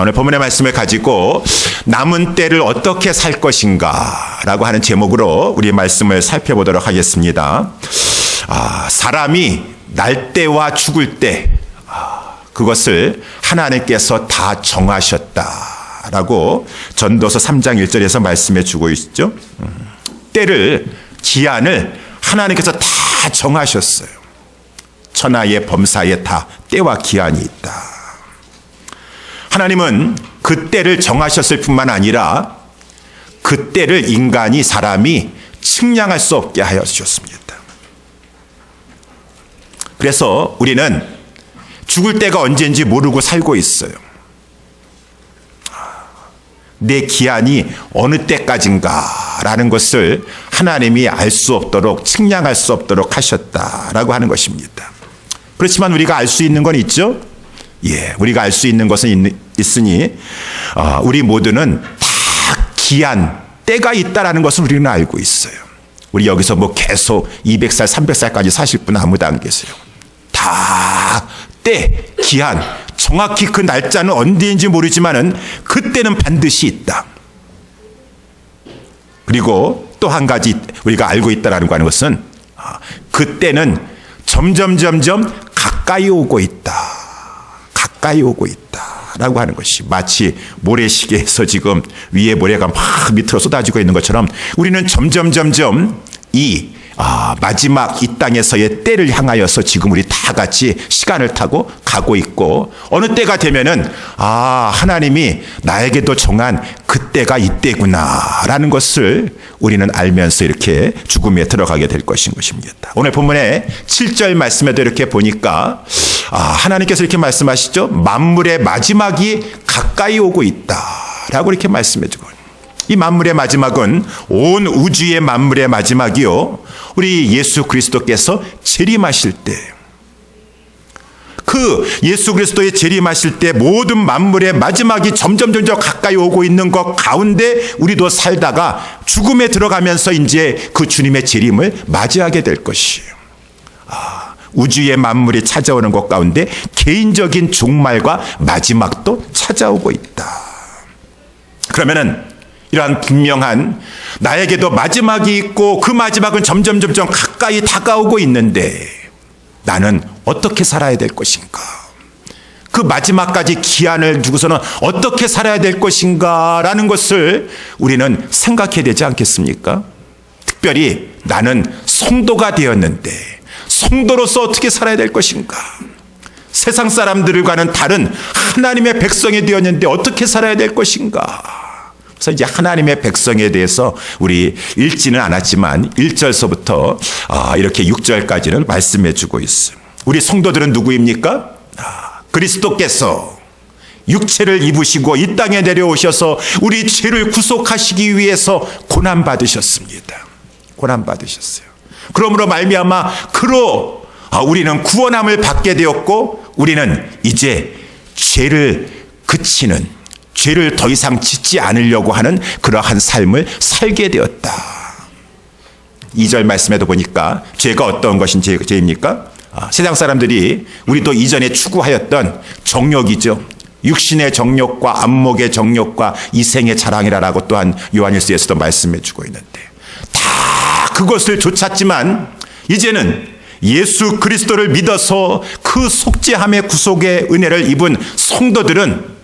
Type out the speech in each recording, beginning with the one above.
자, 오늘 본문의 말씀을 가지고 남은 때를 어떻게 살 것인가 라고 하는 제목으로 우리 말씀을 살펴보도록 하겠습니다. 사람이 날 때와 죽을 때 그것을 하나님께서 다 정하셨다라고 전도서 3장 1절에서 말씀해 주고 있죠. 때를, 기한을 하나님께서 다 정하셨어요. 천하의 범사에 다 때와 기한이 있다. 하나님은 그 때를 정하셨을 뿐만 아니라 그 때를 인간이, 사람이 측량할 수 없게 하여 주셨습니다. 그래서 우리는 죽을 때가 언제인지 모르고 살고 있어요. 내 기한이 어느 때까지인가라는 것을 하나님이 알 수 없도록, 측량할 수 없도록 하셨다라고 하는 것입니다. 그렇지만 우리가 알 수 있는 건 있죠? 예, 우리가 알 수 있는 것은 있으니 우리 모두는 다 기한, 때가 있다라는 것을 우리는 알고 있어요. 우리 여기서 뭐 계속 200살, 300살까지 사실 분 아무도 안 계세요. 다 때, 기한, 정확히 그 날짜는 언제인지 모르지만은 그때는 반드시 있다. 그리고 또 한 가지 우리가 알고 있다라는 거 하는 것은 그때는 점점 가까이 오고 있다. 가까이 오고 있다라고 하는 것이 마치 모래시계에서 지금 위에 모래가 막 밑으로 쏟아지고 있는 것처럼 우리는 점점 이 마지막 이 땅에서의 때를 향하여서 지금 우리 다 같이 시간을 타고 가고 있고, 어느 때가 되면은 하나님이 나에게도 정한 그때가 이때구나라는 것을 우리는 알면서 이렇게 죽음에 들어가게 될 것입니다. 오늘 본문의 7절 말씀에도 이렇게 보니까 하나님께서 이렇게 말씀하시죠. 만물의 마지막이 가까이 오고 있다라고 이렇게 말씀해 주고, 이 만물의 마지막은 온 우주의 만물의 마지막이요, 우리 예수 그리스도께서 재림하실 때, 그 예수 그리스도의 재림하실 때 모든 만물의 마지막이 점점 가까이 오고 있는 것 가운데 우리도 살다가 죽음에 들어가면서 이제 그 주님의 재림을 맞이하게 될 것이에요. 우주의 만물이 찾아오는 것 가운데 개인적인 종말과 마지막도 찾아오고 있다. 그러면은 이러한 분명한 나에게도 마지막이 있고 그 마지막은 점점 가까이 다가오고 있는데 나는 어떻게 살아야 될 것인가? 그 마지막까지 기한을 두고서는 어떻게 살아야 될 것인가? 라는 것을 우리는 생각해야 되지 않겠습니까? 특별히 나는 성도가 되었는데 성도로서 어떻게 살아야 될 것인가? 세상 사람들과는 다른 하나님의 백성이 되었는데 어떻게 살아야 될 것인가? 그래서 이제 하나님의 백성에 대해서 우리 읽지는 않았지만 1절서부터 이렇게 6절까지는 말씀해 주고 있어요. 우리 성도들은 누구입니까? 그리스도께서 육체를 입으시고 이 땅에 내려오셔서 우리 죄를 구속하시기 위해서 고난받으셨습니다. 고난받으셨어요. 그러므로 말미암아 우리는 구원함을 받게 되었고, 우리는 이제 죄를 그치는, 죄를 더 이상 짓지 않으려고 하는 그러한 삶을 살게 되었다. 2절 말씀에도 보니까 죄가 어떤 것인 죄입니까? 세상 사람들이 우리도 이전에 추구하였던 정욕이죠. 육신의 정욕과 안목의 정욕과 이생의 자랑이라고 또한 요한일서에서도 말씀해 주고 있는데, 다 그것을 좇았지만 이제는 예수 그리스도를 믿어서 그 속죄함의 구속의 은혜를 입은 성도들은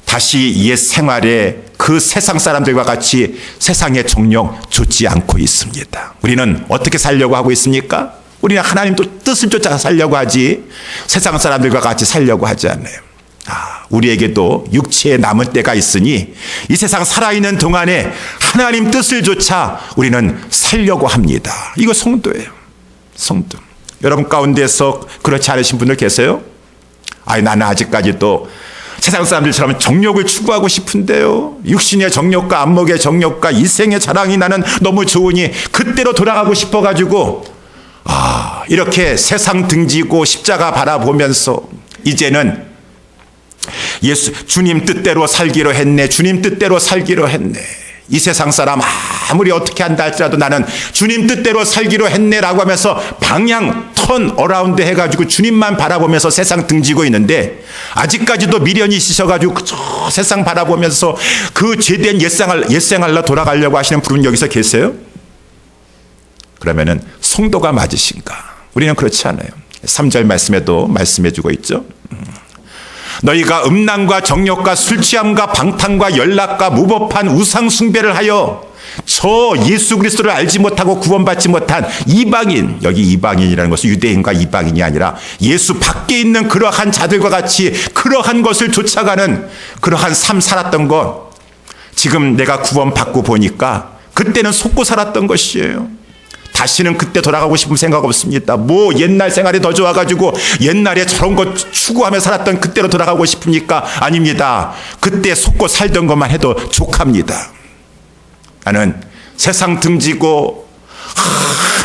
다시 옛 생활에 그 세상 사람들과 같이 세상의 정욕 좇지 않고 있습니다. 우리는 어떻게 살려고 하고 있습니까? 우리는 하나님 뜻을 쫓아 살려고 하지 세상 사람들과 같이 살려고 하지 않아요. 우리에게도 육체에 남은 때가 있으니 이 세상 살아있는 동안에 하나님 뜻을 쫓아 우리는 살려고 합니다. 이거 성도예요. 성도. 여러분 가운데서 그렇지 않으신 분들 계세요? 나는 아직까지도 세상 사람들처럼 정욕을 추구하고 싶은데요, 육신의 정욕과 안목의 정욕과 이생의 자랑이 나는 너무 좋으니 그때로 돌아가고 싶어가지고 이렇게 세상 등지고 십자가 바라보면서 이제는 주님 뜻대로 살기로 했네, 주님 뜻대로 살기로 했네, 이 세상 사람 아무리 어떻게 한다 할지라도 나는 주님 뜻대로 살기로 했네라고 하면서 방향 턴 어라운드 해가지고 주님만 바라보면서 세상 등지고 있는데 아직까지도 미련이 있으셔가지고 그저 세상 바라보면서 그 죄된 옛생활로 돌아가려고 하시는 분은 여기서 계세요? 그러면은 성도가 맞으신가? 우리는 그렇지 않아요. 3절 말씀에도 말씀해주고 있죠. 너희가 음란과 정욕과 술취함과 방탕과 연락과 무법한 우상 숭배를 하여 저 예수 그리스도를 알지 못하고 구원받지 못한 이방인, 여기 이방인이라는 것은 유대인과 이방인이 아니라 예수 밖에 있는 그러한 자들과 같이 그러한 것을 쫓아가는 그러한 삶 살았던 것, 지금 내가 구원받고 보니까 그때는 속고 살았던 것이에요. 다시는 그때 돌아가고 싶은 생각 없습니다. 뭐 옛날 생활이 더 좋아가지고 옛날에 저런 것 추구하며 살았던 그때로 돌아가고 싶습니까? 아닙니다. 그때 속고 살던 것만 해도 족합니다. 나는 세상 등지고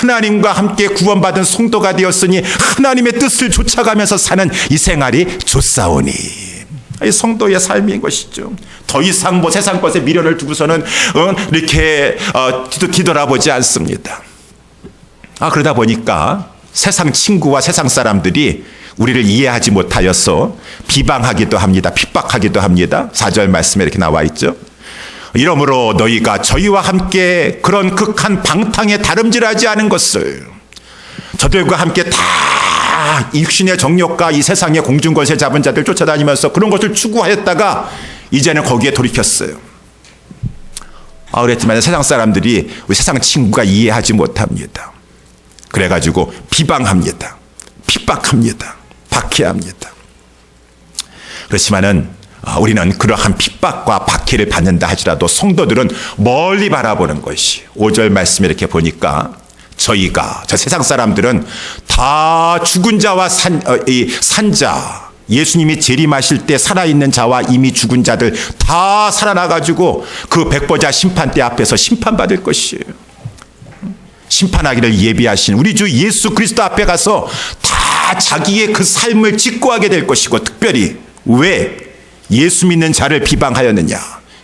하나님과 함께 구원받은 성도가 되었으니 하나님의 뜻을 쫓아가면서 사는 이 생활이 좋사오니, 이 성도의 삶인 것이죠. 더 이상 뭐 세상 것에 미련을 두고서는 이렇게 뒤돌아보지 않습니다. 그러다 보니까 세상 친구와 세상 사람들이 우리를 이해하지 못하여서 비방하기도 합니다. 핍박하기도 합니다. 4절 말씀에 이렇게 나와 있죠. 이러므로 너희가 저희와 함께 그런 극한 방탕에 다름질하지 않은 것을, 저들과 함께 다 육신의 정욕과 이 세상의 공중권세 잡은 자들 쫓아다니면서 그런 것을 추구하였다가 이제는 거기에 돌이켰어요. 그랬지만 세상 사람들이 우리 세상 친구가 이해하지 못합니다. 그래가지고 비방합니다. 핍박합니다. 박해합니다. 그렇지만은 우리는 그러한 핍박과 박해를 받는다 하지라도 성도들은 멀리 바라보는 것이, 5절 말씀에 이렇게 보니까 저희가, 저 세상 사람들은 다 죽은 자와 산자, 예수님이 재림하실 때 살아있는 자와 이미 죽은 자들 다 살아나가지고 그 백보자 심판대 앞에서 심판받을 것이에요. 심판하기를 예비하신 우리 주 예수 그리스도 앞에 가서 다 자기의 그 삶을 직고하게 될 것이고, 특별히 왜 예수 믿는 자를 비방하였느냐,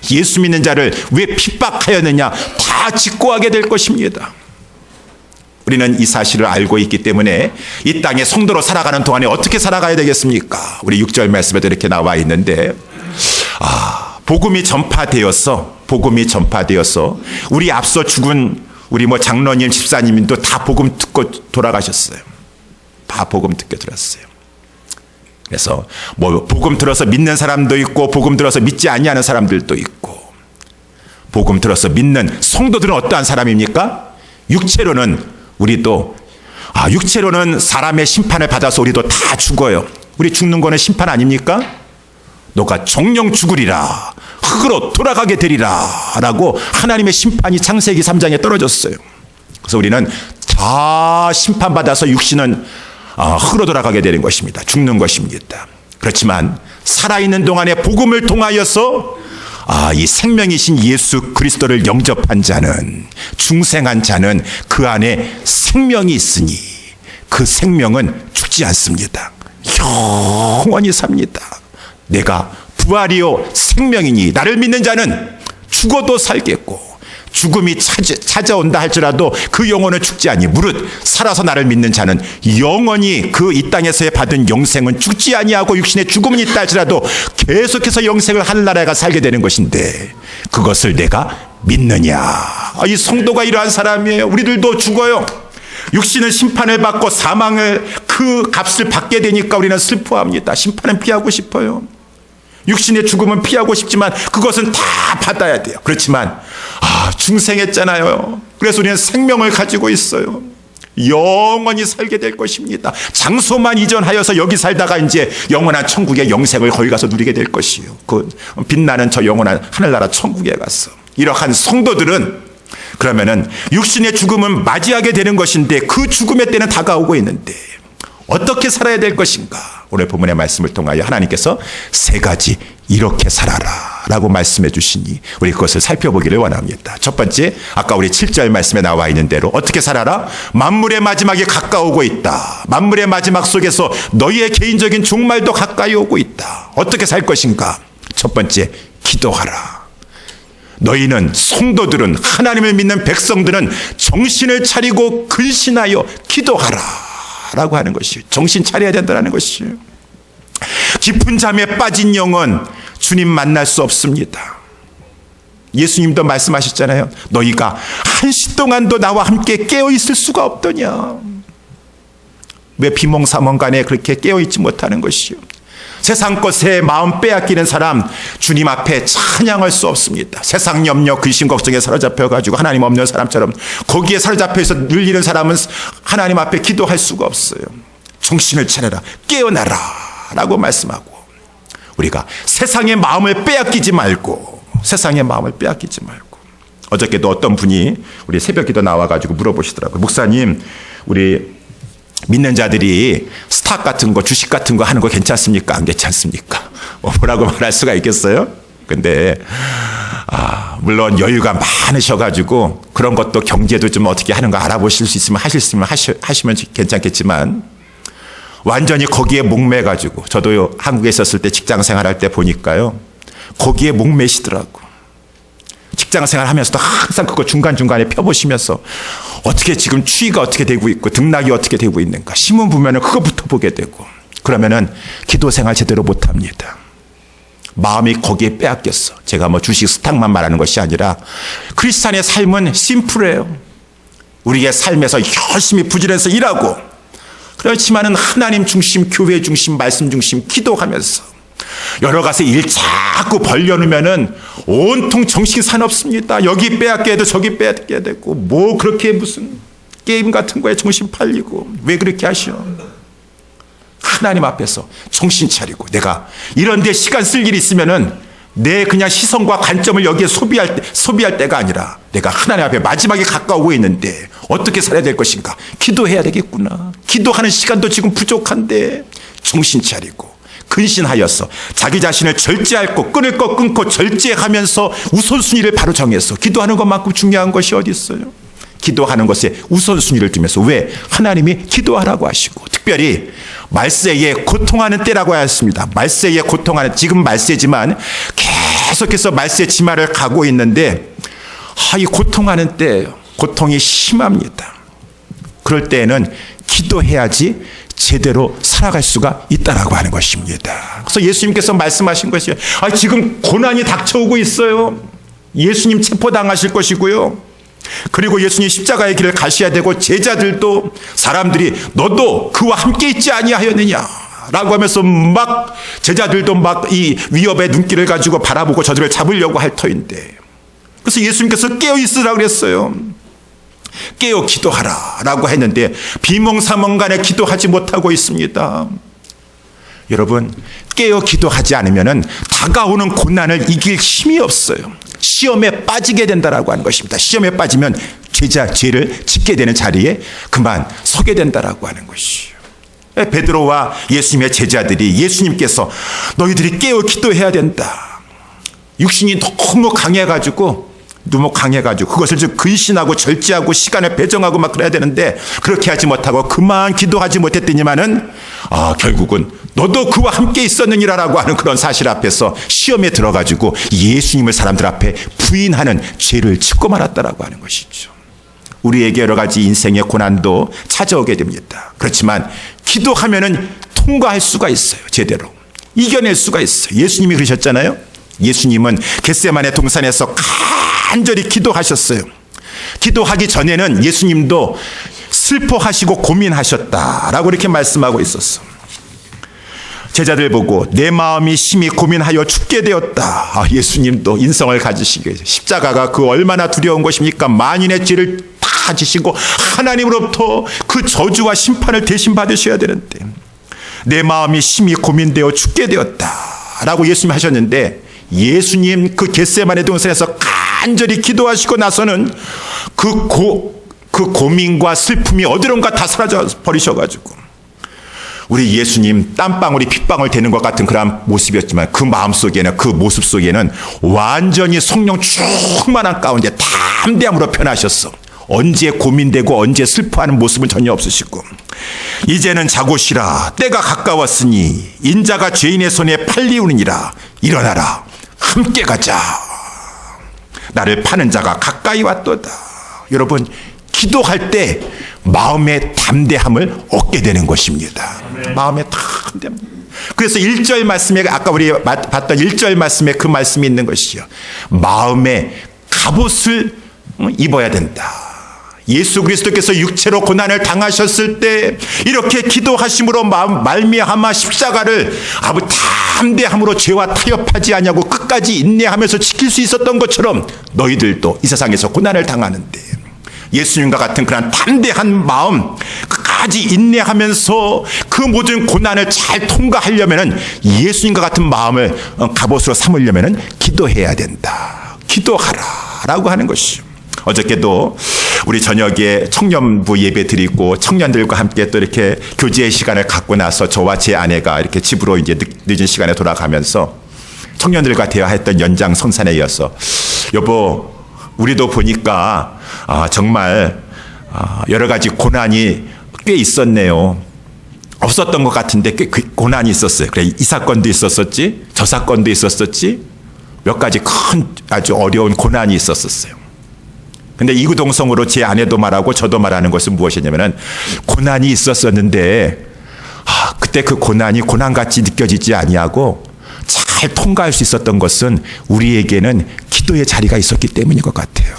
예수 믿는 자를 왜 핍박하였느냐, 다 직고하게 될 것입니다. 우리는 이 사실을 알고 있기 때문에 이 땅에 성도로 살아가는 동안에 어떻게 살아가야 되겠습니까? 우리 6절 말씀에도 이렇게 나와 있는데, 복음이 전파되어서 우리 앞서 죽은 우리 장로님, 집사님도 다 복음 듣고 돌아가셨어요. 다 복음 듣게 들었어요. 그래서 복음 들어서 믿는 사람도 있고 복음 들어서 믿지 아니하는 사람들도 있고, 복음 들어서 믿는 성도들은 어떠한 사람입니까? 육체로는 우리도 육체로는 사람의 심판을 받아서 우리도 다 죽어요. 우리 죽는 거는 심판 아닙니까? 너가 정령 죽으리라, 흙으로 돌아가게 되리라 라고 하나님의 심판이 창세기 3장에 떨어졌어요. 그래서 우리는 다 심판받아서 육신은 흙으로 돌아가게 되는 것입니다. 죽는 것입니다. 그렇지만 살아있는 동안에 복음을 통하여서 이 생명이신 예수 그리스도를 영접한 자는, 중생한 자는 그 안에 생명이 있으니 그 생명은 죽지 않습니다. 영원히 삽니다. 내가 부활이요 생명이니 나를 믿는 자는 죽어도 살겠고, 죽음이 찾아온다 할지라도 그 영혼은 죽지 아니 무릇 살아서 나를 믿는 자는 영원히 그 이 땅에서의 받은 영생은 죽지 아니하고 육신의 죽음은 있다 할지라도 계속해서 영생을 하늘나라에 가 살게 되는 것인데, 그것을 내가 믿느냐. 이 성도가 이러한 사람이에요. 우리들도 죽어요. 육신은 심판을 받고 사망을 그 값을 받게 되니까 우리는 슬퍼합니다. 심판은 피하고 싶어요. 육신의 죽음은 피하고 싶지만 그것은 다 받아야 돼요. 그렇지만 중생했잖아요. 그래서 우리는 생명을 가지고 있어요. 영원히 살게 될 것입니다. 장소만 이전하여서 여기 살다가 이제 영원한 천국의 영생을 거기 가서 누리게 될 것이에요. 그 빛나는 저 영원한 하늘나라 천국에 가서. 이러한 성도들은 그러면은 육신의 죽음은 맞이하게 되는 것인데 그 죽음의 때는 다가오고 있는데 어떻게 살아야 될 것인가? 오늘 본문의 말씀을 통하여 하나님께서 3가지 이렇게 살아라 라고 말씀해 주시니 우리 그것을 살펴보기를 원합니다. 첫 번째, 아까 우리 7절 말씀에 나와 있는 대로 어떻게 살아라? 만물의 마지막이 가까우고 있다. 만물의 마지막 속에서 너희의 개인적인 종말도 가까이 오고 있다. 어떻게 살 것인가? 첫 번째, 기도하라. 너희는 성도들은 하나님을 믿는 백성들은 정신을 차리고 근신하여 기도하라 라고 하는 것이에요. 정신 차려야 된다는 것이에요. 깊은 잠에 빠진 영은 주님 만날 수 없습니다. 예수님도 말씀하셨잖아요. 너희가 한시 동안도 나와 함께 깨어있을 수가 없더냐. 왜 비몽사몽간에 그렇게 깨어있지 못하는 것이요. 세상 것에 마음 빼앗기는 사람 주님 앞에 찬양할 수 없습니다. 세상 염려 근심 걱정에 사로잡혀가지고 하나님 없는 사람처럼 거기에 사로잡혀서 눌리는 사람은 하나님 앞에 기도할 수가 없어요. 정신을 차려라 깨어나라 라고 말씀하고, 우리가 세상의 마음을 빼앗기지 말고, 세상의 마음을 빼앗기지 말고. 어저께도 어떤 분이 우리 새벽기도 나와가지고 물어보시더라고요. 목사님, 우리 믿는 자들이 스탁 같은 거, 주식 같은 거 하는 거 괜찮습니까? 안 괜찮습니까? 뭐라고 말할 수가 있겠어요? 근데 물론 여유가 많으셔가지고 그런 것도 경제도 좀 어떻게 하는 거 알아보실 수 있으면 하시면 괜찮겠지만, 완전히 거기에 목매가지고, 저도 한국에 있었을 때 직장 생활할 때 보니까요, 거기에 목매시더라고. 직장 생활하면서도 항상 그거 중간중간에 펴보시면서 어떻게 지금 추위가 어떻게 되고 있고 등락이 어떻게 되고 있는가, 신문 보면은 그거부터 보게 되고, 그러면은 기도 생활 제대로 못합니다. 마음이 거기에 빼앗겼어. 제가 뭐 주식 스탁만 말하는 것이 아니라 크리스찬의 삶은 심플해요. 우리의 삶에서 열심히 부지런해서 일하고, 그렇지만은 하나님 중심, 교회 중심, 말씀 중심 기도하면서 여러 가지 일 자꾸 벌려놓으면은 온통 정신 사납습니다. 여기 빼앗겨야 돼, 저기 빼앗겨야 되고, 뭐 그렇게 무슨 게임 같은 거에 정신 팔리고, 왜 그렇게 하시오? 하나님 앞에서 정신 차리고, 내가 이런 데 시간 쓸 일이 있으면은 내 그냥 시선과 관점을 여기에 소비할 때가 아니라, 내가 하나님 앞에 마지막에 가까우고 있는데 어떻게 살아야 될 것인가? 기도해야 되겠구나. 기도하는 시간도 지금 부족한데 정신 차리고 근신하여서 자기 자신을 절제할 것, 끊을 것 끊고 절제하면서 우선순위를 바로 정해서 기도하는 것만큼 중요한 것이 어디 있어요? 기도하는 것에 우선순위를 두면서, 왜? 하나님이 기도하라고 하시고, 특별히 말세에 고통하는 때라고 하였습니다. 말세에 고통하는, 지금 말세지만 계속해서 말세 지마를 가고 있는데, 이 고통하는 때 고통이 심합니다. 그럴 때에는 기도해야지 제대로 살아갈 수가 있다라고 하는 것입니다. 그래서 예수님께서 말씀하신 것이에요. 지금 고난이 닥쳐오고 있어요. 예수님 체포당하실 것이고요. 그리고 예수님 십자가의 길을 가셔야 되고, 제자들도, 사람들이 너도 그와 함께 있지 아니하였느냐 라고 하면서 막, 제자들도 막 이 위협의 눈길을 가지고 바라보고 저들을 잡으려고 할 터인데, 그래서 예수님께서 깨어 있으라고 그랬어요. 깨어 기도하라 라고 했는데 비몽사몽간에 기도하지 못하고 있습니다. 여러분, 깨어 기도하지 않으면 다가오는 고난을 이길 힘이 없어요. 시험에 빠지게 된다라고 하는 것입니다. 시험에 빠지면 죄를 짓게 되는 자리에 그만 서게 된다라고 하는 것이에요. 베드로와 예수님의 제자들이, 예수님께서 너희들이 깨어 기도해야 된다. 육신이 너무 강해가지고 그것을 좀 근신하고 절제하고 시간을 배정하고 막 그래야 되는데, 그렇게 하지 못하고 그만 기도하지 못했더니만은 결국은 너도 그와 함께 있었느니라라고 하는 그런 사실 앞에서 시험에 들어가지고 예수님을 사람들 앞에 부인하는 죄를 짓고 말았다라고 하는 것이죠. 우리에게 여러 가지 인생의 고난도 찾아오게 됩니다. 그렇지만 기도하면은 통과할 수가 있어요. 제대로 이겨낼 수가 있어요. 예수님이 그러셨잖아요. 예수님은 겟세마네 동산에서 간절히 기도하셨어요. 기도하기 전에는 예수님도 슬퍼하시고 고민하셨다라고 이렇게 말씀하고 있었어. 제자들 보고 내 마음이 심히 고민하여 죽게 되었다. 예수님도 인성을 가지시게 해서, 십자가가 그 얼마나 두려운 것입니까? 만인의 죄를 다 지시고 하나님으로부터 그 저주와 심판을 대신 받으셔야 되는데, 내 마음이 심히 고민되어 죽게 되었다라고 예수님이 하셨는데, 예수님 그 겟세마네 동산에서 간절히 기도하시고 나서는 그 고민과 슬픔이 어디론가 다 사라져 버리셔가지고, 우리 예수님 땀방울이 핏방울 되는 것 같은 그런 모습이었지만, 그 마음속에는, 그 모습 속에는 완전히 성령 충만한 가운데 담대함으로 변하셨어. 언제 고민되고 언제 슬퍼하는 모습은 전혀 없으시고, 이제는 자고 쉬라, 때가 가까웠으니 인자가 죄인의 손에 팔리우느니라. 일어나라, 함께 가자. 나를 파는 자가 가까이 왔도다. 여러분, 기도할 때 마음의 담대함을 얻게 되는 것입니다. 마음의 담대함. 그래서 1절 말씀에, 아까 우리 봤던 1절 말씀에 그 말씀이 있는 것이요, 마음의 갑옷을 입어야 된다. 예수 그리스도께서 육체로 고난을 당하셨을 때 이렇게 기도하심으로 말미암아 십자가를 아무 담대함으로 죄와 타협하지 아니하고 끝까지 인내하면서 지킬 수 있었던 것처럼 너희들도 이 세상에서 고난을 당하는데 예수님과 같은 그런 담대한 마음, 끝까지 인내하면서 그 모든 고난을 잘 통과하려면은 예수님과 같은 마음을 갑옷으로 삼으려면은 기도해야 된다. 기도하라라고 하는 것이죠. 어저께도 우리 저녁에 청년부 예배 드리고 청년들과 함께 또 이렇게 교제의 시간을 갖고 나서 저와 제 아내가 이렇게 집으로 이제 늦은 시간에 돌아가면서 청년들과 대화했던 연장성산에 이어서, 여보, 우리도 보니까 정말 여러 가지 고난이 꽤 있었네요. 없었던 것 같은데 꽤 고난이 있었어요. 그래, 이 사건도 있었었지, 저 사건도 있었었지, 몇 가지 큰 아주 어려운 고난이 있었었어요. 근데 이구동성으로 제 아내도 말하고 저도 말하는 것은 무엇이냐면은, 고난이 있었었는데 그때 그 고난이 고난같이 느껴지지 아니하고 잘 통과할 수 있었던 것은 우리에게는 기도의 자리가 있었기 때문인 것 같아요.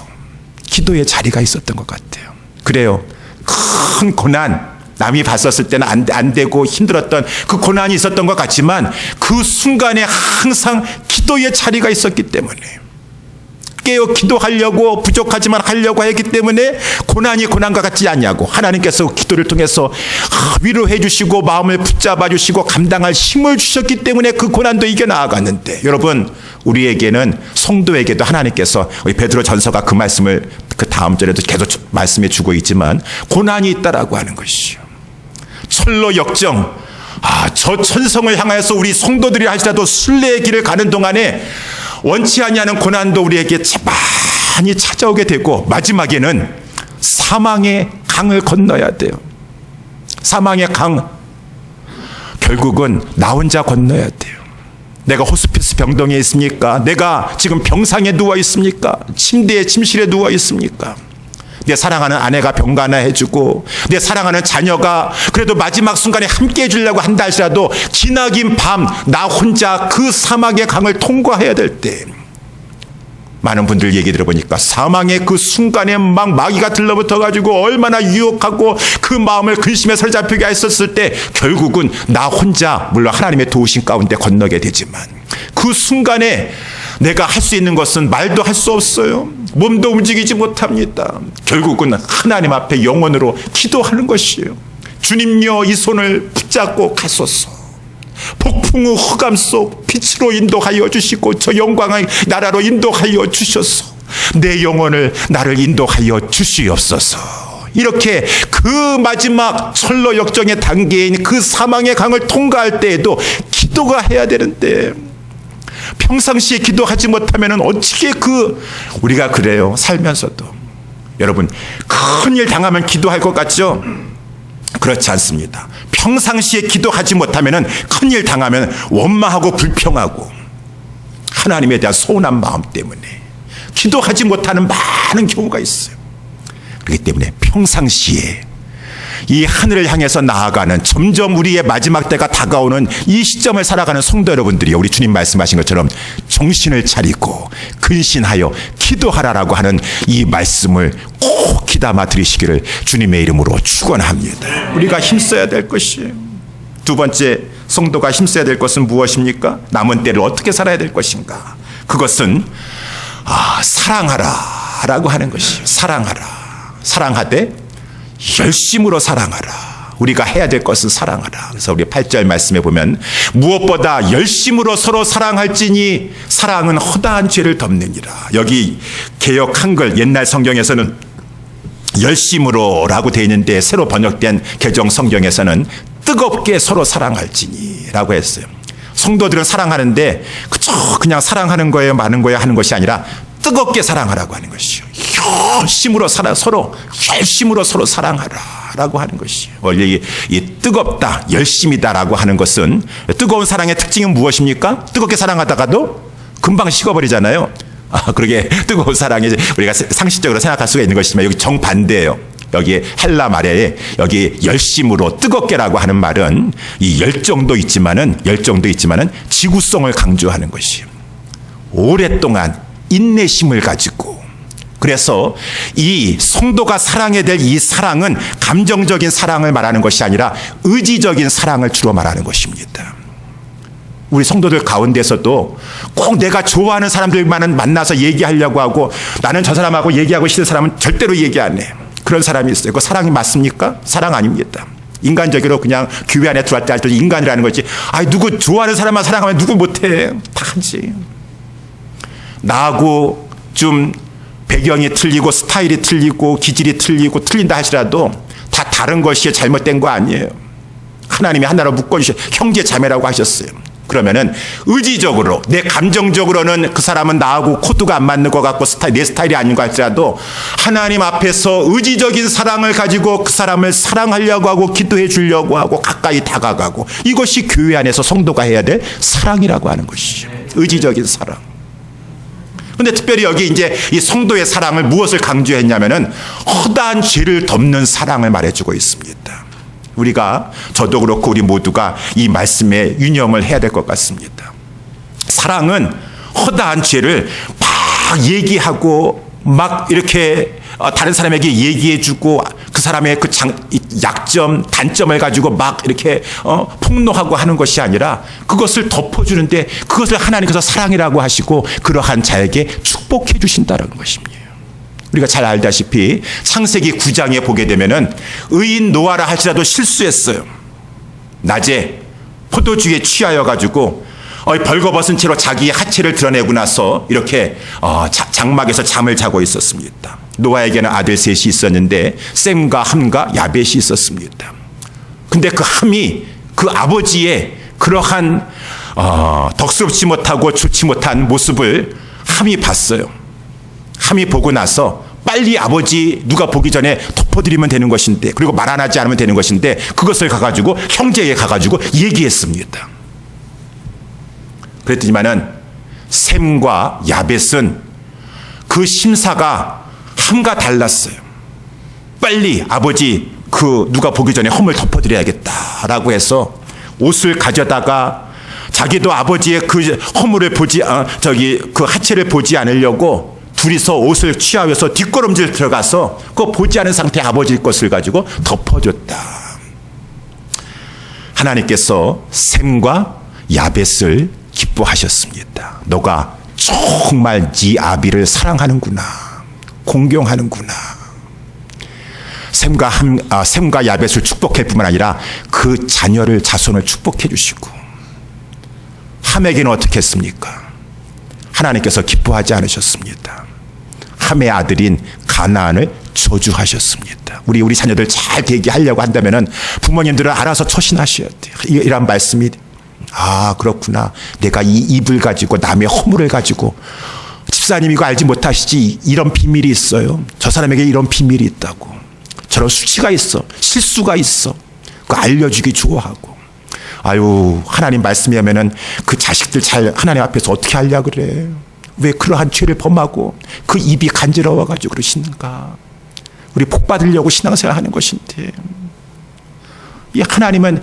기도의 자리가 있었던 것 같아요. 그래요. 큰 고난, 남이 봤었을 때는 안 되고 힘들었던 그 고난이 있었던 것 같지만 그 순간에 항상 기도의 자리가 있었기 때문에, 깨어 기도하려고 부족하지만 하려고 했기 때문에 고난이 고난과 같지 않냐고, 하나님께서 기도를 통해서 위로해 주시고 마음을 붙잡아 주시고 감당할 힘을 주셨기 때문에 그 고난도 이겨나아갔는데, 여러분, 우리에게는, 성도에게도 하나님께서, 우리 베드로 전서가 그 말씀을 그 다음 절에도 계속 말씀해 주고 있지만, 고난이 있다라고 하는 것이요, 철로 역정, 저 천성을 향하여서 우리 성도들이 할지라도 순례의 길을 가는 동안에 원치 아니하는 고난도 우리에게 많이 찾아오게 되고, 마지막에는 사망의 강을 건너야 돼요. 사망의 강, 결국은 나 혼자 건너야 돼요. 내가 호스피스 병동에 있습니까? 내가 지금 병상에 누워 있습니까? 침실에 누워 있습니까? 내 사랑하는 아내가 병간호해주고 내 사랑하는 자녀가 그래도 마지막 순간에 함께 해주려고 한다 할지라도 기나긴 밤 나 혼자 그 사막의 강을 통과해야 될 때, 많은 분들 얘기 들어보니까 사망의 그 순간에 막 마귀가 들러붙어가지고 얼마나 유혹하고 그 마음을 근심에 사로잡히게 했었을 때 결국은 나 혼자, 물론 하나님의 도우심 가운데 건너게 되지만, 그 순간에 내가 할 수 있는 것은 말도 할 수 없어요. 몸도 움직이지 못합니다. 결국은 하나님 앞에 영혼으로 기도하는 것이에요. 주님여, 이 손을 붙잡고 가소서. 폭풍 후 흑암 속 빛으로 인도하여 주시고 저 영광의 나라로 인도하여 주셔서 내 영혼을, 나를 인도하여 주시옵소서. 이렇게 그 마지막 철로 역정의 단계인 그 사망의 강을 통과할 때에도 기도가 해야 되는데, 평상시에 기도하지 못하면 어떻게 우리가 그래요. 살면서도. 여러분, 큰일 당하면 기도할 것 같죠? 그렇지 않습니다. 평상시에 기도하지 못하면 큰일 당하면 원망하고 불평하고 하나님에 대한 서운한 마음 때문에 기도하지 못하는 많은 경우가 있어요. 그렇기 때문에 평상시에 이 하늘을 향해서 나아가는, 점점 우리의 마지막 때가 다가오는 이 시점을 살아가는 성도 여러분들이, 우리 주님 말씀하신 것처럼 정신을 차리고 근신하여 기도하라라고 하는 이 말씀을 꼭 귀담아 들으시기를 주님의 이름으로 축원합니다. 우리가 힘써야 될 것이에요. 두 번째, 성도가 힘써야 될 것은 무엇입니까? 남은 때를 어떻게 살아야 될 것인가? 그것은 사랑하라라고 하는 것이에요. 사랑하되 열심으로 사랑하라. 우리가 해야 될 것은 사랑하라. 그래서 우리 8절 말씀에 보면, 무엇보다 열심으로 서로 사랑할지니 사랑은 허다한 죄를 덮느니라. 여기 개역 한글 옛날 성경에서는 열심으로라고 되어 있는데, 새로 번역된 개정 성경에서는 뜨겁게 서로 사랑할지니 라고 했어요. 성도들은 사랑하는데 그냥 사랑하는 거예요, 마는 거예요 하는 것이 아니라 뜨겁게 사랑하라고 하는 것이요. 서로 열심으로 서로 사랑하라라고 하는 것이요. 원래 이 뜨겁다, 열심이다라고 하는 것은, 뜨거운 사랑의 특징은 무엇입니까? 뜨겁게 사랑하다가도 금방 식어버리잖아요. 그러게 뜨거운 사랑이 우리가 상식적으로 생각할 수가 있는 것이지만 여기 정반대예요. 여기 헬라 말에 여기 열심으로 뜨겁게라고 하는 말은 이 열정도 있지만은 지구성을 강조하는 것이에요. 오랫동안 인내심을 가지고, 그래서 이 성도가 사랑해야 될 이 사랑은 감정적인 사랑을 말하는 것이 아니라 의지적인 사랑을 주로 말하는 것입니다. 우리 성도들 가운데서도 꼭 내가 좋아하는 사람들만 만나서 얘기하려고 하고 나는 저 사람하고 얘기하고 싫은 사람은 절대로 얘기 안 해. 그런 사람이 있어요. 그 사랑이 맞습니까? 사랑 아닙니다. 인간적으로 그냥 교회 안에 들어왔을 때 인간이라는 거지. 누구 좋아하는 사람만 사랑하면 누구 못해. 다 하지. 나하고 좀 배경이 틀리고 스타일이 틀리고 기질이 틀리고 틀린다 하시라도 다 다른 것이 잘못된 거 아니에요. 하나님이 하나로 묶어주셔. 형제 자매라고 하셨어요. 그러면은 의지적으로 내 감정적으로는 그 사람은 나하고 코드가 안 맞는 것 같고 내 스타일이 아닌 것 같지라도 하나님 앞에서 의지적인 사랑을 가지고 그 사람을 사랑하려고 하고 기도해 주려고 하고 가까이 다가가고, 이것이 교회 안에서 성도가 해야 될 사랑이라고 하는 것이죠. 의지적인 사랑. 근데 특별히 여기 이제 이 성도의 사랑을 무엇을 강조했냐면은 허다한 죄를 덮는 사랑을 말해주고 있습니다. 우리가, 저도 그렇고 우리 모두가 이 말씀에 유념을 해야 될 것 같습니다. 사랑은 허다한 죄를 막 얘기하고 막 이렇게 다른 사람에게 얘기해주고 그 사람의 그 약점, 단점을 가지고 막 이렇게 폭로하고 하는 것이 아니라 그것을 덮어주는데, 그것을 하나님께서 사랑이라고 하시고 그러한 자에게 축복해 주신다는 것입니다. 우리가 잘 알다시피 창세기 9장에 보게 되면은 의인 노아라 할지라도 실수했어요. 낮에 포도주에 취하여 가지고 벌거벗은 채로 자기의 하체를 드러내고 나서 이렇게 장막에서 잠을 자고 있었습니다. 노아에게는 아들 셋이 있었는데 셈과 함과 야벳이 있었습니다. 근데 그 함이 그 아버지의 그러한 덕스럽지 못하고 좋지 못한 모습을 함이 봤어요. 함이 보고 나서 빨리 아버지 누가 보기 전에 덮어드리면 되는 것인데, 그리고 말 안 하지 않으면 되는 것인데, 그것을 가가지고 형제에 가가지고 얘기했습니다. 그랬더니만은 셈과 야벳은 그 심사가 함과 달랐어요. 빨리 아버지 누가 보기 전에 허물 덮어드려야겠다라고 해서 옷을 가져다가 자기도 아버지의 그 허물을 그 하체를 보지 않으려고 둘이서 옷을 취하여서 뒷걸음질 들어가서 그거 보지 않은 상태 아버지 것을 가지고 덮어줬다. 하나님께서 셈과 야벳을 기뻐하셨습니다. 너가 정말 네 아비를 사랑하는구나, 공경하는구나. 셈과 야벳을 축복할 뿐만 아니라 그 자손을 축복해 주시고, 함에게는 어떻게 했습니까? 하나님께서 기뻐하지 않으셨습니다. 함의 아들인 가나안을 저주하셨습니다. 우리 자녀들 잘 되게 하려고 한다면은 부모님들은 알아서 처신하셔야 돼요. 이런 말씀이, 그렇구나. 내가 이 입을 가지고 남의 허물을 가지고, 집사님 이거 알지 못하시지, 이런 비밀이 있어요. 저 사람에게 이런 비밀이 있다고. 저런 수치가 있어. 실수가 있어. 그거 알려주기 좋아하고. 하나님 말씀이 하면은 그 자식들 잘 하나님 앞에서 어떻게 하려고 그래. 왜 그러한 죄를 범하고 그 입이 간지러워가지고 그러시는가. 우리 복 받으려고 신앙생활 하는 것인데, 이 하나님은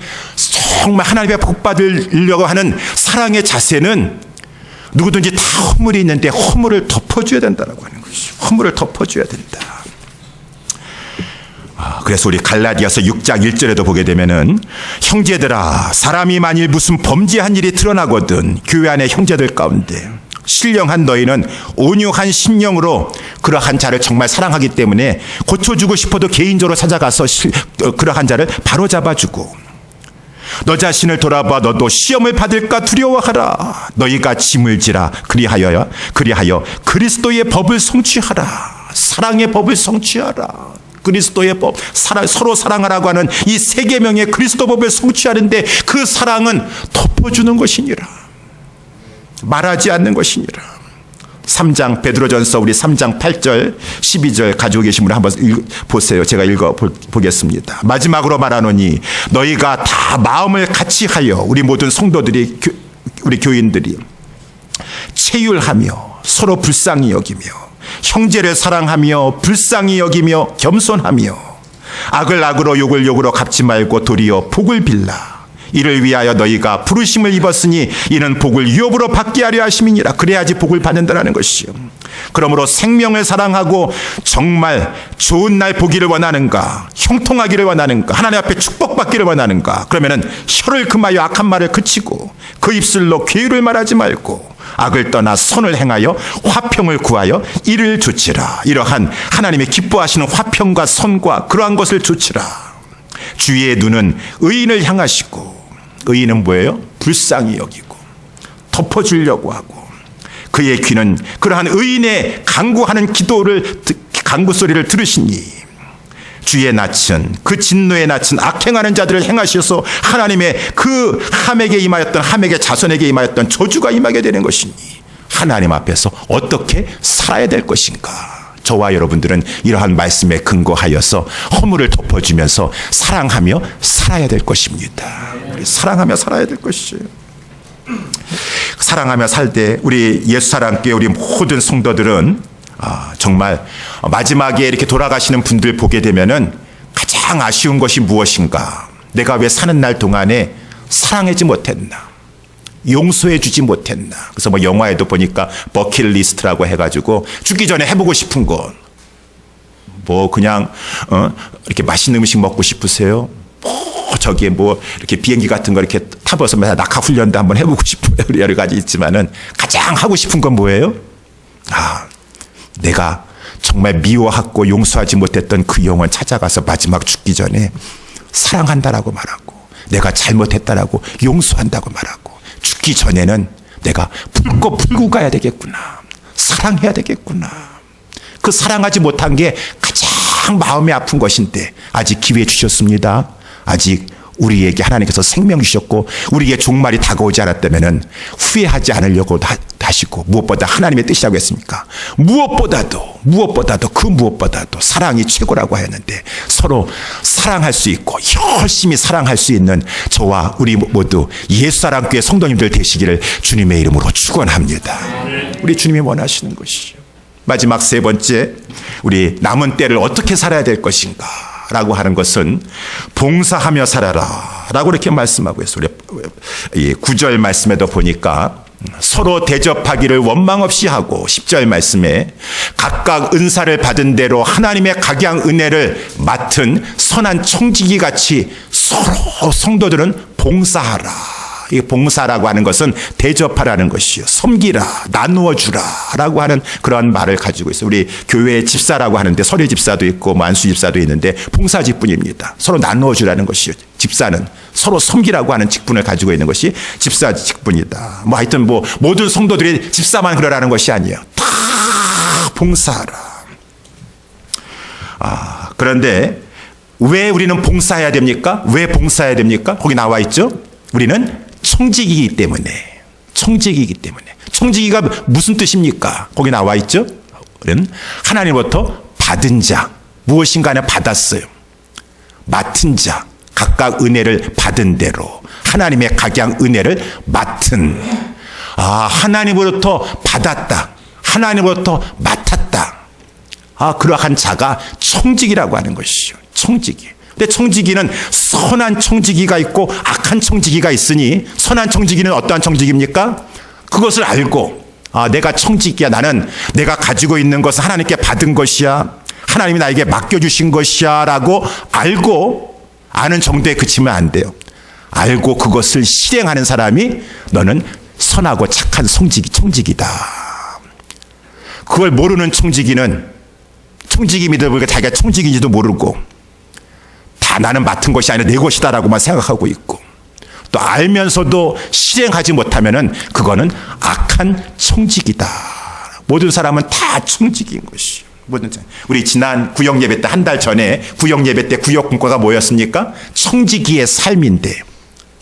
정말 하나님의 복 받으려고 하는 사랑의 자세는 누구든지 다 허물이 있는데 허물을 덮어줘야 된다고 하는 것이죠. 허물을 덮어줘야 된다. 그래서 우리 갈라디아서 6장 1절에도 보게 되면은, 형제들아, 사람이 만일 무슨 범죄한 일이 드러나거든 교회 안의 형제들 가운데 신령한 너희는 온유한 심령으로 그러한 자를 정말 사랑하기 때문에 고쳐주고 싶어도 개인적으로 찾아가서 그러한 자를 바로잡아주고, 너 자신을 돌아봐 너도 시험을 받을까 두려워하라. 너희가 짐을 지라. 그리하여 그리스도의 법을 성취하라. 사랑의 법을 성취하라. 그리스도의 법, 서로 사랑하라고 하는 이 세 계명의 그리스도 법을 성취하는데 그 사랑은 덮어주는 것이니라. 말하지 않는 것이니라. 3장 베드로전서 우리 3장 8절 12절 가지고 계신 분 한번 보세요. 제가 읽어보겠습니다. 마지막으로 말하노니 너희가 다 마음을 같이 하여, 우리 모든 성도들이, 우리 교인들이 체율하며 서로 불쌍히 여기며 형제를 사랑하며 불쌍히 여기며 겸손하며 악을 악으로 욕을 욕으로 갚지 말고 도리어 복을 빌라. 이를 위하여 너희가 부르심을 입었으니 이는 복을 유업으로 받게 하려 하심이니라. 그래야지 복을 받는다라는 것이요. 그러므로 생명을 사랑하고 정말 좋은 날 보기를 원하는가, 형통하기를 원하는가, 하나님 앞에 축복받기를 원하는가, 그러면은 혀를 금하여 악한 말을 그치고 그 입술로 괴유를 말하지 말고 악을 떠나 선을 행하여 화평을 구하여 이를 조치라. 이러한 하나님의 기뻐하시는 화평과 선과 그러한 것을 조치라. 주의 눈은 의인을 향하시고, 의인은 뭐예요? 불쌍히 여기고 덮어주려고 하고, 그의 귀는 그러한 의인의 간구하는 간구 소리를 들으시니 주의 낯은 그 진노의 낯은 악행하는 자들을 행하셔서 하나님의 그 함에게 임하였던, 함에게 자손에게 임하였던 저주가 임하게 되는 것이니 하나님 앞에서 어떻게 살아야 될 것인가. 저와 여러분들은 이러한 말씀에 근거하여서 허물을 덮어주면서 사랑하며 살아야 될 것입니다. 우리 사랑하며 살아야 될 것이에요. 사랑하며 살 때 우리 예수사랑교회 우리 모든 성도들은 정말 마지막에 이렇게 돌아가시는 분들 보게 되면은 가장 아쉬운 것이 무엇인가? 내가 왜 사는 날 동안에 사랑하지 못했나? 용서해 주지 못했나? 그래서 뭐 영화에도 보니까 버킷리스트라고 해가지고 죽기 전에 해보고 싶은 것, 뭐 그냥 이렇게 맛있는 음식 먹고 싶으세요? 저기에 뭐 이렇게 비행기 같은 거 이렇게 타봐서 낙하 훈련도 한번 해보고 싶어요. 여러 가지 있지만은 가장 하고 싶은 건 뭐예요? 내가 정말 미워하고 용서하지 못했던 그 영혼 찾아가서 마지막 죽기 전에 사랑한다라고 말하고, 내가 잘못했다라고 용서한다고 말하고, 죽기 전에는 내가 풀고 가야 되겠구나, 사랑해야 되겠구나. 그 사랑하지 못한 게 가장 마음이 아픈 것인데 아직 기회 주셨습니다. 아직 우리에게 하나님께서 생명 주셨고 우리에게 종말이 다가오지 않았다면 후회하지 않으려고 하시고, 무엇보다 하나님의 뜻이라고 했습니까? 무엇보다도 사랑이 최고라고 하였는데, 서로 사랑할 수 있고 열심히 사랑할 수 있는 저와 우리 모두 예수사랑교회 성도님들 되시기를 주님의 이름으로 축원합니다. 우리 주님이 원하시는 것이죠. 마지막 세 번째, 우리 남은 때를 어떻게 살아야 될 것인가 라고 하는 것은 봉사하며 살아라 라고 이렇게 말씀하고 있어요. 우리 9절 말씀에도 보니까 서로 대접하기를 원망 없이 하고, 10절 말씀에 각각 은사를 받은 대로 하나님의 각양 은혜를 맡은 선한 청지기 같이 서로 성도들은 봉사하라. 이 봉사라고 하는 것은 대접하라는 것이요, 섬기라, 나누어 주라 라고 하는 그런 말을 가지고 있어요. 우리 교회 집사라고 하는데 서리 집사도 있고 만수 집사도 있는데 봉사 직분입니다. 서로 나누어 주라는 것이요, 집사는 서로 섬기라고 하는 직분을 가지고 있는 것이 집사 직분이다. 뭐 하여튼 뭐 모든 성도들이 집사만 그러라는 것이 아니에요. 다 봉사하라. 그런데 왜 우리는 봉사해야 됩니까? 왜 봉사해야 됩니까? 거기 나와 있죠. 우리는 청지기이기 때문에. 청지기가 무슨 뜻입니까? 거기 나와 있죠. 우리는 하나님으로부터 받은 자, 무엇인가 받았어요. 맡은 자, 각각 은혜를 받은 대로 하나님의 각양 은혜를 맡은, 하나님으로부터 받았다, 하나님으로부터 맡았다, 그러한 자가 청지기라고 하는 것이죠. 청지기. 근데 청지기는 선한 청지기가 있고 악한 청지기가 있으니, 선한 청지기는 어떠한 청지기입니까? 그것을 알고, 내가 청지기야, 나는 내가 가지고 있는 것은 하나님께 받은 것이야, 하나님이 나에게 맡겨주신 것이야 라고 알고, 아는 정도에 그치면 안 돼요. 알고 그것을 실행하는 사람이 너는 선하고 착한 청지기다. 그걸 모르는 청지기는 청지기 믿어보니까 자기가 청지기인지도 모르고 다 나는 맡은 것이 아니라 내 것이다라고만 생각하고 있고, 또 알면서도 실행하지 못하면은 그거는 악한 청지기다. 모든 사람은 다 청지기인 것이요. 우리 지난 구역 예배 때, 한 달 전에 구역 예배 때 구역 공과가 뭐였습니까? 청지기의 삶인데,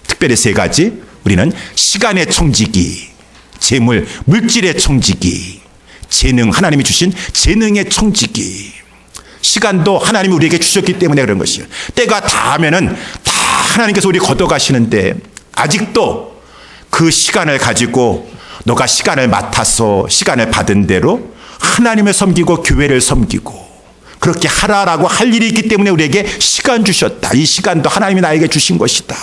특별히 세 가지. 우리는 시간의 청지기, 재물, 물질의 청지기, 재능, 하나님이 주신 재능의 청지기. 시간도 하나님이 우리에게 주셨기 때문에 그런 것이에요. 때가 닿으면은 다 하나님께서 우리 걷어가시는데, 아직도 그 시간을 가지고 너가 시간을 맡아서 시간을 받은 대로 하나님을 섬기고 교회를 섬기고 그렇게 하라라고 할 일이 있기 때문에 우리에게 시간 주셨다. 이 시간도 하나님이 나에게 주신 것이다.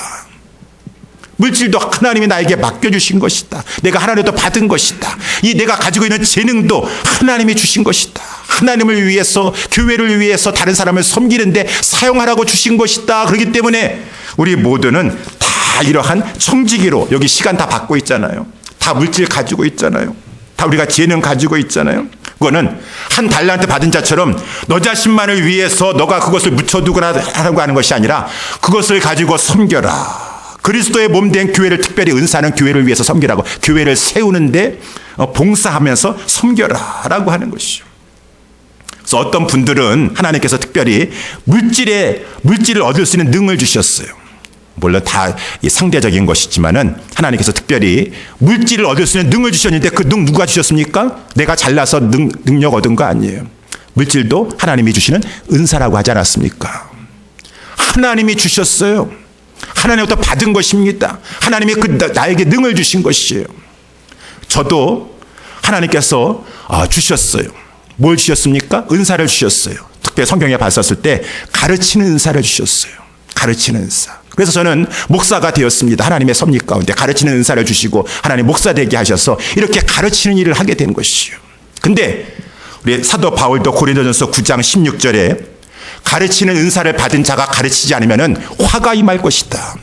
물질도 하나님이 나에게 맡겨주신 것이다. 내가 하나님도 받은 것이다. 이 내가 가지고 있는 재능도 하나님이 주신 것이다. 하나님을 위해서, 교회를 위해서 다른 사람을 섬기는데 사용하라고 주신 것이다. 그렇기 때문에 우리 모두는 다 이러한 청지기로 여기 시간 다 받고 있잖아요. 다 물질 가지고 있잖아요. 다 우리가 재능 가지고 있잖아요. 그거는 한 달란트 받은 자처럼 너 자신만을 위해서 너가 그것을 묻혀두거나 하라고 하는 것이 아니라 그것을 가지고 섬겨라. 그리스도의 몸된 교회를, 특별히 은사는 교회를 위해서 섬기라고, 교회를 세우는데 봉사하면서 섬겨라라고 하는 것이죠. 그래서 어떤 분들은 하나님께서 특별히 물질을 얻을 수 있는 능을 주셨어요. 물론 다 상대적인 것이지만은 하나님께서 특별히 물질을 얻을 수 있는 능을 주셨는데 그 능 누가 주셨습니까? 내가 잘나서 능력 얻은 거 아니에요. 물질도 하나님이 주시는 은사라고 하지 않았습니까? 하나님이 주셨어요. 하나님부터 받은 것입니다. 하나님이 나에게 능을 주신 것이에요. 저도 하나님께서 주셨어요. 뭘 주셨습니까? 은사를 주셨어요. 특별히 성경에 봤었을 때 가르치는 은사를 주셨어요. 가르치는 은사. 그래서 저는 목사가 되었습니다. 하나님의 섭리 가운데 가르치는 은사를 주시고 하나님 목사 되게 하셔서 이렇게 가르치는 일을 하게 된 것이에요. 근데 우리 사도 바울도 고린도전서 9장 16절에 가르치는 은사를 받은 자가 가르치지 않으면 화가 임할 것이다.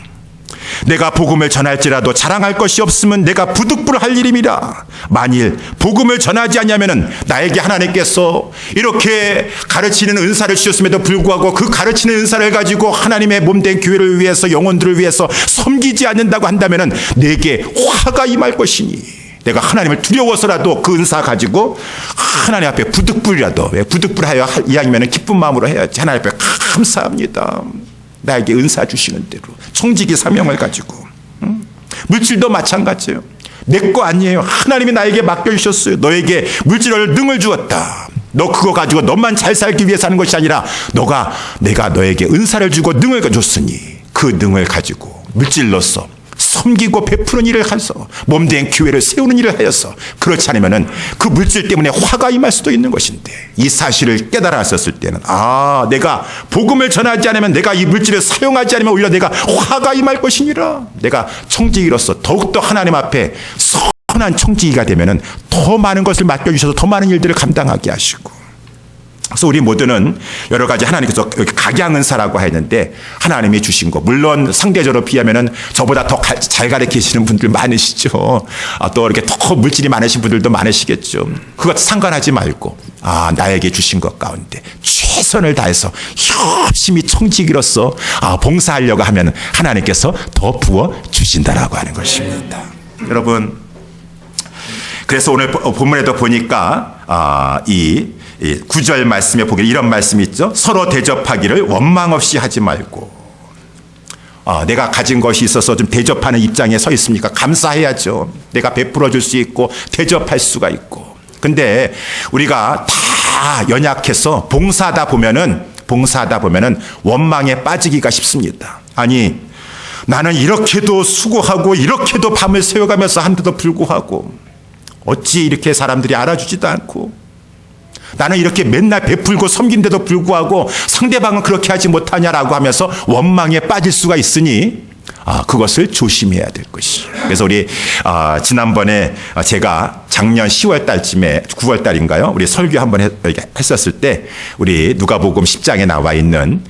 내가 복음을 전할지라도 자랑할 것이 없으면 내가 부득불할 일임이라. 만일 복음을 전하지 않냐면 나에게 하나님께서 이렇게 가르치는 은사를 주셨음에도 불구하고 그 가르치는 은사를 가지고 하나님의 몸된 교회를 위해서, 영혼들을 위해서 섬기지 않는다고 한다면 내게 화가 임할 것이니 내가 하나님을 두려워서라도 그 은사 가지고 하나님 앞에 부득불이라도, 왜 부득불하여 이왕이면 기쁜 마음으로 해야지. 하나님 앞에 감사합니다. 나에게 은사 주시는 대로 청지기 사명을 가지고. 물질도 마찬가지예요. 내 거 아니에요. 하나님이 나에게 맡겨주셨어요. 너에게 물질을 능을 주었다. 너 그거 가지고 너만 잘 살기 위해서 하는 것이 아니라 내가 너에게 은사를 주고 능을 줬으니 그 능을 가지고 물질로서 섬기고 베푸는 일을 해서 몸된 교회를 세우는 일을 하여서, 그렇지 않으면 그 물질 때문에 화가 임할 수도 있는 것인데 이 사실을 깨달았었을 때는 내가 복음을 전하지 않으면, 내가 이 물질을 사용하지 않으면 오히려 내가 화가 임할 것이니라. 내가 청지기로서 더욱더 하나님 앞에 선한 청지기가 되면 더 많은 것을 맡겨주셔서 더 많은 일들을 감당하게 하시고. 그래서 우리 모두는 여러 가지 하나님께서 각양은사라고 했는데 하나님이 주신 거, 물론 상대적으로 비하면은 저보다 더 잘 가르치시는 분들 많으시죠. 또 이렇게 더 물질이 많으신 분들도 많으시겠죠. 그것 상관하지 말고 나에게 주신 것 가운데 최선을 다해서 열심히 청지기로서 봉사하려고 하면 하나님께서 더 부어 주신다라고 하는 것입니다. 여러분, 그래서 오늘 본문에도 보니까 이 9절 말씀에 보기에 이런 말씀이 있죠. 서로 대접하기를 원망 없이 하지 말고. 내가 가진 것이 있어서 좀 대접하는 입장에 서 있으니까 감사해야죠. 내가 베풀어 줄 수 있고 대접할 수가 있고. 근데 우리가 다 연약해서 봉사하다 보면은 원망에 빠지기가 쉽습니다. 아니, 나는 이렇게도 수고하고 이렇게도 밤을 새워가면서 한데도 불구하고 어찌 이렇게 사람들이 알아주지도 않고, 나는 이렇게 맨날 베풀고 섬긴데도 불구하고 상대방은 그렇게 하지 못하냐라고 하면서 원망에 빠질 수가 있으니 그것을 조심해야 될 것이에요. 그래서 우리 지난번에 제가 작년 10월 달쯤에 9월 달인가요? 우리 설교 한번 했었을 때 우리 누가복음 10장에 나와 있는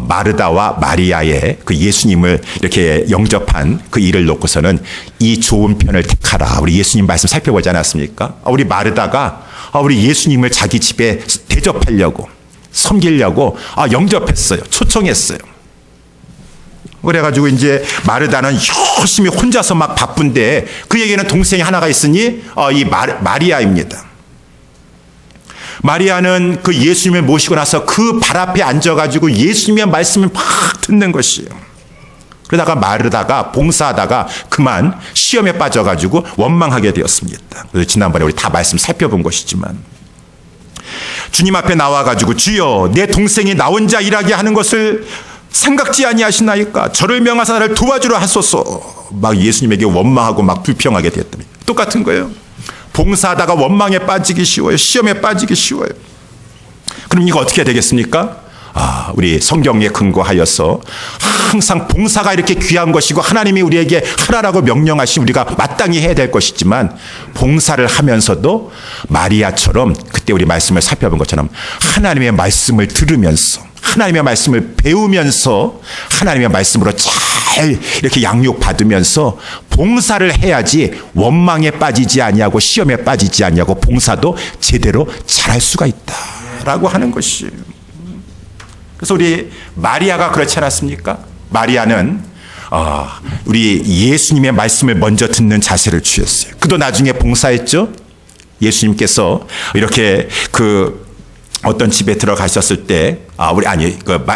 마르다와 마리아의 그 예수님을 이렇게 영접한 그 일을 놓고서는 이 좋은 편을 택하라. 우리 예수님 말씀 살펴보지 않았습니까? 우리 마르다가 우리 예수님을 자기 집에 대접하려고, 섬기려고 영접했어요. 초청했어요. 그래가지고 이제 마르다는 열심히 혼자서 막 바쁜데 그에게는 동생이 하나가 있으니 이 마리아입니다. 마리아는 그 예수님을 모시고 나서 그 발 앞에 앉아가지고 예수님의 말씀을 막 듣는 것이에요. 그러다가 마르다가 봉사하다가 그만 시험에 빠져가지고 원망하게 되었습니다. 그래서 지난번에 우리 다 말씀 살펴본 것이지만, 주님 앞에 나와가지고 주여, 내 동생이 나 혼자 일하게 하는 것을 생각지 아니하시나이까? 저를 명하사 나를 도와주려 하소서. 막 예수님에게 원망하고 막 불평하게 되었답니다. 똑같은 거예요. 봉사하다가 원망에 빠지기 쉬워요. 시험에 빠지기 쉬워요. 그럼 이거 어떻게 되겠습니까? 우리 성경에 근거하여서 항상 봉사가 이렇게 귀한 것이고 하나님이 우리에게 하라라고 명령하신 우리가 마땅히 해야 될 것이지만 봉사를 하면서도 마리아처럼 그때 우리 말씀을 살펴본 것처럼 하나님의 말씀을 들으면서 하나님의 말씀을 배우면서 하나님의 말씀으로 잘 이렇게 양육받으면서 봉사를 해야지 원망에 빠지지 아니하고 시험에 빠지지 아니하고 봉사도 제대로 잘할 수가 있다라고 하는 것이에요. 그래서 우리 마리아가 그렇지 않았습니까? 마리아는 우리 예수님의 말씀을 먼저 듣는 자세를 취했어요. 그도 나중에 봉사했죠. 예수님께서 이렇게 어떤 집에 들어가셨을 때,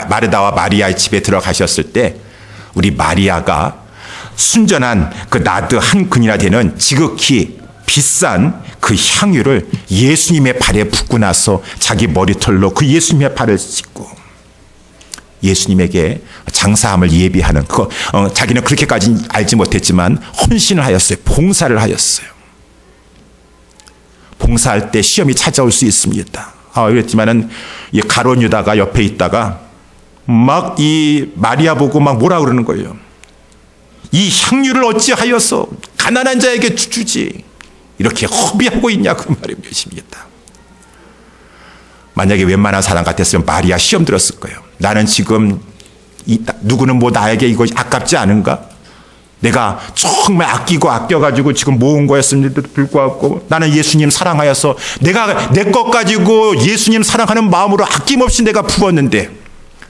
마르다와 마리아의 집에 들어가셨을 때, 우리 마리아가 순전한 그 나드 한 근이나 되는 지극히 비싼 그 향유를 예수님의 발에 붓고 나서 자기 머리털로 그 예수님의 발을 씻고 예수님에게 장사함을 예비하는 자기는 그렇게까지 알지 못했지만 헌신을 하였어요. 봉사를 하였어요. 봉사할 때 시험이 찾아올 수 있습니다. 그랬지만은 이 가룟 유다가 옆에 있다가 막 이 마리아 보고 막 뭐라 그러는 거예요. 이 향유를 어찌하여서 가난한 자에게 주지 이렇게 허비하고 있냐 그 말이 몇입니다. 만약에 웬만한 사람 같았으면 마리아 시험 들었을 거예요. 나는 지금 누구는 뭐 나에게 이거 아깝지 않은가? 내가 정말 아껴가지고 지금 모은 거였음에도 불구하고 나는 예수님 사랑하여서 내가 내 것 가지고 예수님 사랑하는 마음으로 아낌없이 내가 부었는데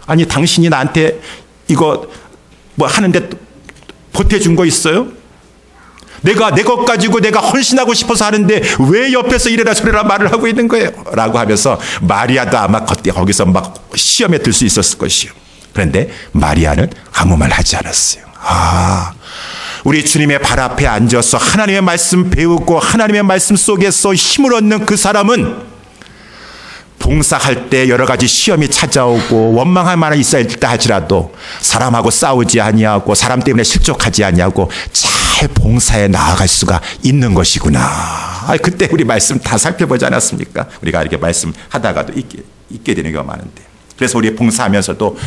아니 당신이 나한테 이거 뭐 하는데 보태준 거 있어요? 내가 내 것 가지고 내가 헌신하고 싶어서 하는데 왜 옆에서 이래라 저래라 말을 하고 있는 거예요? 라고 하면서 마리아도 아마 거기서 막 시험에 들 수 있었을 것이요. 그런데 마리아는 아무 말 하지 않았어요. 우리 주님의 발 앞에 앉아서 하나님의 말씀 배우고 하나님의 말씀 속에서 힘을 얻는 그 사람은 봉사할 때 여러 가지 시험이 찾아오고 원망할 만한 있어야 있다 할지라도 사람하고 싸우지 아니하고 사람 때문에 실족하지 아니하고 잘 봉사에 나아갈 수가 있는 것이구나. 그때 우리 말씀 다 살펴보지 않았습니까? 우리가 이렇게 말씀하다가도 잊게 되는 경우가 많은데. 그래서 우리 봉사하면서도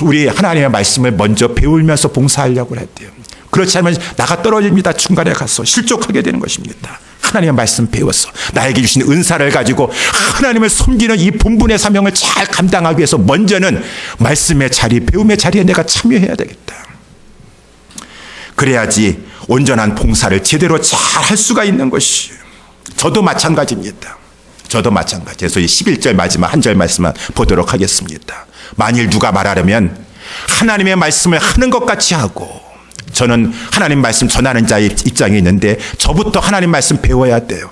우리 하나님의 말씀을 먼저 배우면서 봉사하려고 했대요. 그렇지 않으면 나가 떨어집니다. 중간에 가서 실족하게 되는 것입니다. 하나님의 말씀 배워서 나에게 주신 은사를 가지고 하나님을 섬기는 이 본분의 사명을 잘 감당하기 위해서 먼저는 말씀의 자리, 배움의 자리에 내가 참여해야 되겠다. 그래야지 온전한 봉사를 제대로 잘 할 수가 있는 것이에요. 저도 마찬가지입니다. 저도 마찬가지예요. 이 11절 마지막 한 절 말씀만 보도록 하겠습니다. 만일 누가 말하려면 하나님의 말씀을 하는 것 같이 하고 저는 하나님 말씀 전하는 자의 입장에 있는데 저부터 하나님 말씀 배워야 돼요.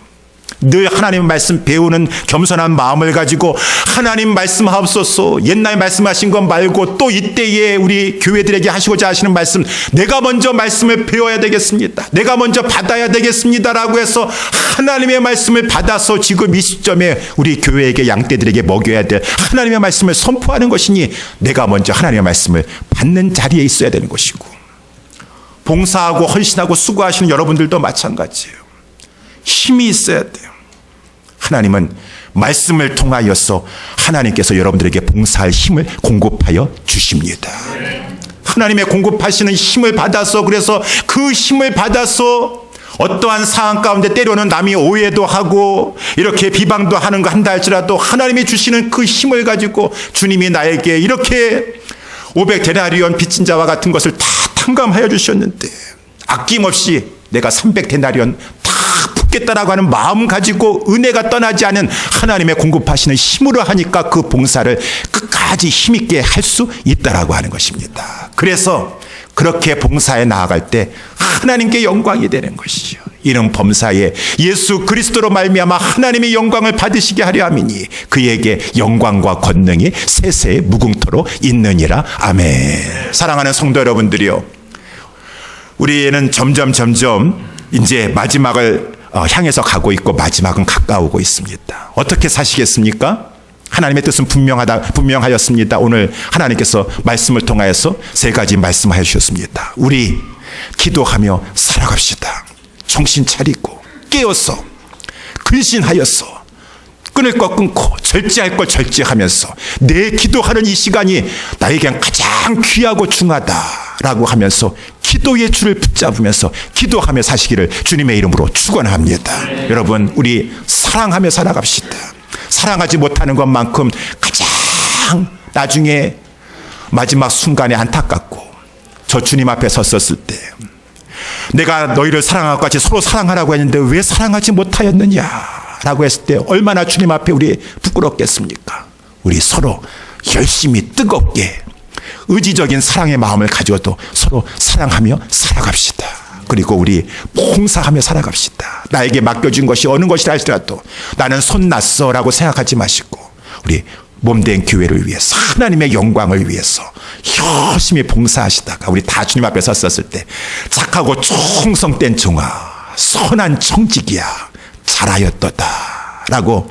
늘 하나님 말씀 배우는 겸손한 마음을 가지고 하나님 말씀하옵소서 옛날 말씀하신 것 말고 또 이때에 우리 교회들에게 하시고자 하시는 말씀 내가 먼저 말씀을 배워야 되겠습니다. 내가 먼저 받아야 되겠습니다라고 해서 하나님의 말씀을 받아서 지금 이 시점에 우리 교회에게 양떼들에게 먹여야 될 하나님의 말씀을 선포하는 것이니 내가 먼저 하나님의 말씀을 받는 자리에 있어야 되는 것이고 봉사하고 헌신하고 수고하시는 여러분들도 마찬가지예요. 힘이 있어야 돼요. 하나님은 말씀을 통하여서 하나님께서 여러분들에게 봉사할 힘을 공급하여 주십니다. 하나님의 공급하시는 힘을 받아서 그래서 그 힘을 받아서 어떠한 상황 가운데 때로는 남이 오해도 하고 이렇게 비방도 하는 거 한다 할지라도 하나님이 주시는 그 힘을 가지고 주님이 나에게 이렇게 500데나리온 빚진 자와 같은 것을 다 탕감하여 주셨는데 아낌없이 내가 300데나리온 다 붓겠다라고 하는 마음 가지고 은혜가 떠나지 않은 하나님의 공급하시는 힘으로 하니까 그 봉사를 끝까지 힘있게 할 수 있다라고 하는 것입니다. 그래서 그렇게 봉사에 나아갈 때 하나님께 영광이 되는 것이죠. 이는 범사에 예수 그리스도로 말미암아 하나님의 영광을 받으시게 하려 함이니 그에게 영광과 권능이 세세에 무궁토로 있느니라. 아멘. 사랑하는 성도 여러분들이요, 우리는 점점 이제 마지막을 향해서 가고 있고 마지막은 가까우고 있습니다. 어떻게 사시겠습니까? 하나님의 뜻은 분명하였습니다. 오늘 하나님께서 말씀을 통하여서 3가지 말씀하여 주셨습니다. 우리 기도하며 살아갑시다. 정신 차리고 깨어서 근신하였어. 끊을 것 끊고 절제할 걸 절제하면서 내 기도하는 이 시간이 나에겐 가장 귀하고 중하다라고 하면서 기도의 줄을 붙잡으면서 기도하며 사시기를 주님의 이름으로 축원합니다. 여러분, 우리 사랑하며 살아갑시다. 사랑하지 못하는 것만큼 가장 나중에 마지막 순간에 안타깝고, 저 주님 앞에 섰었을 때 내가 너희를 사랑할 것 같이 서로 사랑하라고 했는데 왜 사랑하지 못하였느냐 라고 했을 때 얼마나 주님 앞에 우리 부끄럽겠습니까? 우리 서로 열심히 뜨겁게 의지적인 사랑의 마음을 가지고도 서로 사랑하며 살아갑시다. 그리고 우리 봉사하며 살아갑시다. 나에게 맡겨진 것이 어느 것이라 할지라도 나는 손났어 라고 생각하지 마시고, 우리 몸된 교회를 위해서, 하나님의 영광을 위해서 열심히 봉사하시다가 우리 다 주님 앞에 섰었을 때 착하고 충성된 종아, 선한 청지기야, 잘하였도다 라고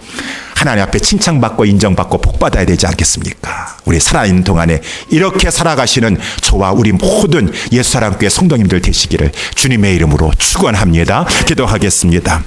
하나님 앞에 칭찬받고 인정받고 복받아야 되지 않겠습니까? 우리 살아있는 동안에 이렇게 살아가시는 저와 우리 모든 예수사랑교회 성도님들 되시기를 주님의 이름으로 축원합니다. 기도하겠습니다.